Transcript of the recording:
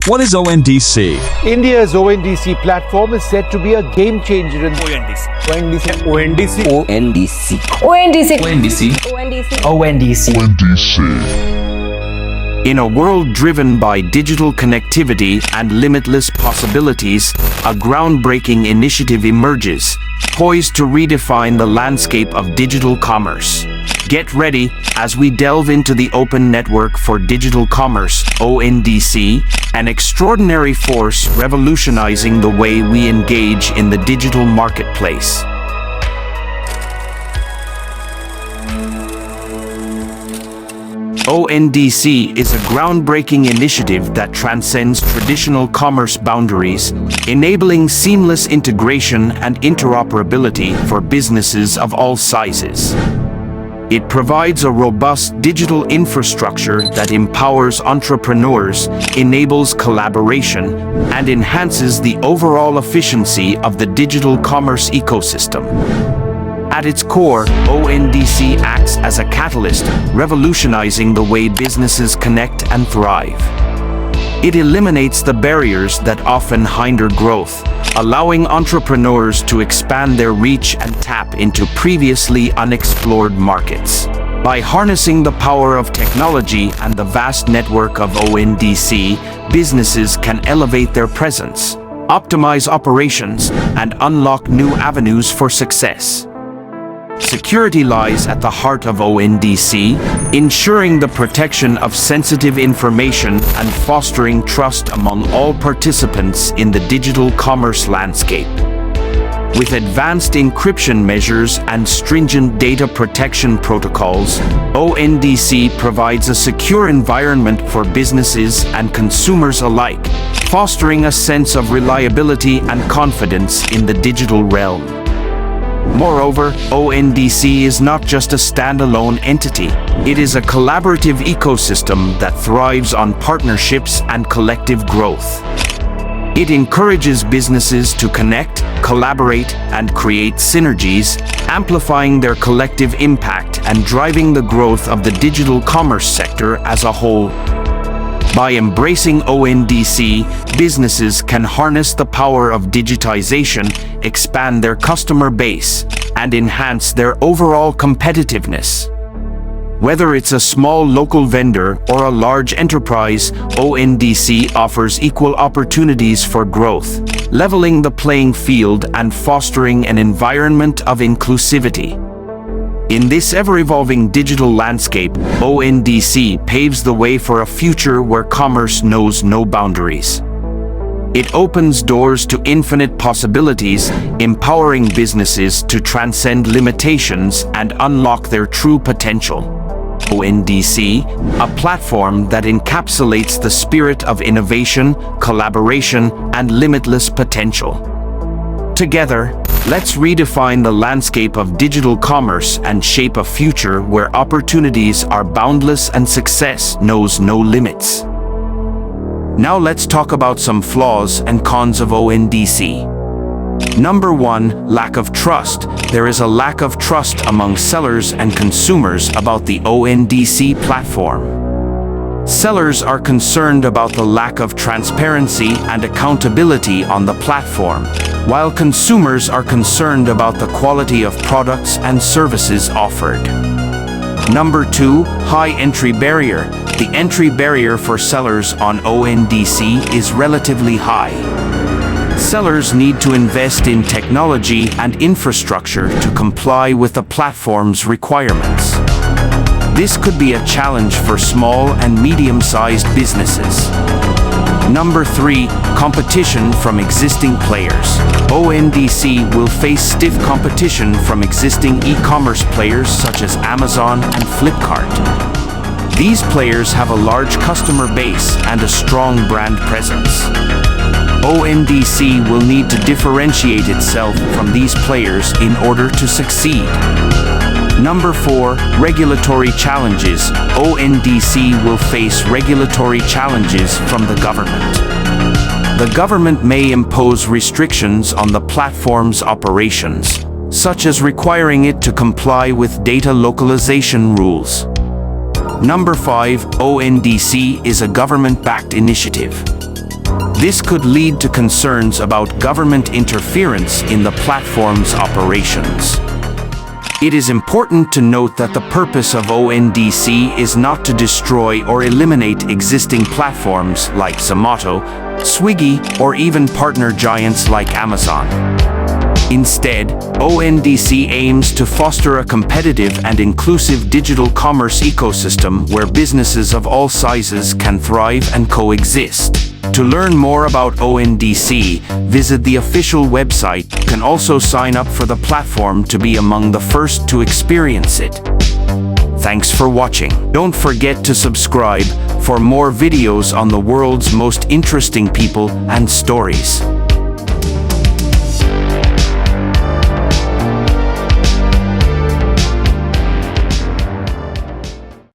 What is ONDC? India's ONDC platform is said to be a game changer in ONDC. In a world driven by digital connectivity and limitless possibilities, a groundbreaking initiative emerges, poised to redefine the landscape of digital commerce. Get ready as we delve into the Open Network for Digital Commerce, ONDC, an extraordinary force revolutionizing the way we engage in the digital marketplace. ONDC is a groundbreaking initiative that transcends traditional commerce boundaries, enabling seamless integration and interoperability for businesses of all sizes. It provides a robust digital infrastructure that empowers entrepreneurs, enables collaboration, and enhances the overall efficiency of the digital commerce ecosystem. At its core, ONDC acts as a catalyst, revolutionizing the way businesses connect and thrive. It eliminates the barriers that often hinder growth, allowing entrepreneurs to expand their reach and tap into previously unexplored markets. By harnessing the power of technology and the vast network of ONDC, businesses can elevate their presence, optimize operations, and unlock new avenues for success. Security lies at the heart of ONDC, ensuring the protection of sensitive information and fostering trust among all participants in the digital commerce landscape. With advanced encryption measures and stringent data protection protocols, ONDC provides a secure environment for businesses and consumers alike, fostering a sense of reliability and confidence in the digital realm. Moreover, ONDC is not just a standalone entity. It is a collaborative ecosystem that thrives on partnerships and collective growth. It encourages businesses to connect, collaborate, and create synergies, amplifying their collective impact and driving the growth of the digital commerce sector as a whole. By embracing ONDC, businesses can harness the power of digitization, expand their customer base, and enhance their overall competitiveness. Whether it's a small local vendor or a large enterprise, ONDC offers equal opportunities for growth, leveling the playing field and fostering an environment of inclusivity. In this ever-evolving digital landscape, ONDC paves the way for a future where commerce knows no boundaries. It opens doors to infinite possibilities, empowering businesses to transcend limitations and unlock their true potential. ONDC, a platform that encapsulates the spirit of innovation, collaboration, and limitless potential. Together, let's redefine the landscape of digital commerce and shape a future where opportunities are boundless and success knows no limits. Now let's talk about some flaws and cons of ONDC. Number 1, lack of trust. There is a lack of trust among sellers and consumers about the ONDC platform. Sellers are concerned about the lack of transparency and accountability on the platform, while consumers are concerned about the quality of products and services offered. Number 2, high entry barrier. The entry barrier for sellers on ONDC is relatively high. Sellers need to invest in technology and infrastructure to comply with the platform's requirements. This could be a challenge for small and medium-sized businesses. Number 3, competition from existing players. ONDC will face stiff competition from existing e-commerce players such as Amazon and Flipkart. These players have a large customer base and a strong brand presence. ONDC will need to differentiate itself from these players in order to succeed. Number 4, regulatory challenges. ONDC will face regulatory challenges from the government. The government may impose restrictions on the platform's operations, such as requiring it to comply with data localization rules. Number 5, ONDC is a government-backed initiative. This could lead to concerns about government interference in the platform's operations. It is important to note that the purpose of ONDC is not to destroy or eliminate existing platforms like Zomato, Swiggy, or even partner giants like Amazon. Instead, ONDC aims to foster a competitive and inclusive digital commerce ecosystem where businesses of all sizes can thrive and coexist. To learn more about ONDC, visit the official website. You can also sign up for the platform to be among the first to experience it. Thanks for watching. Don't forget to subscribe for more videos on the world's most interesting people and stories.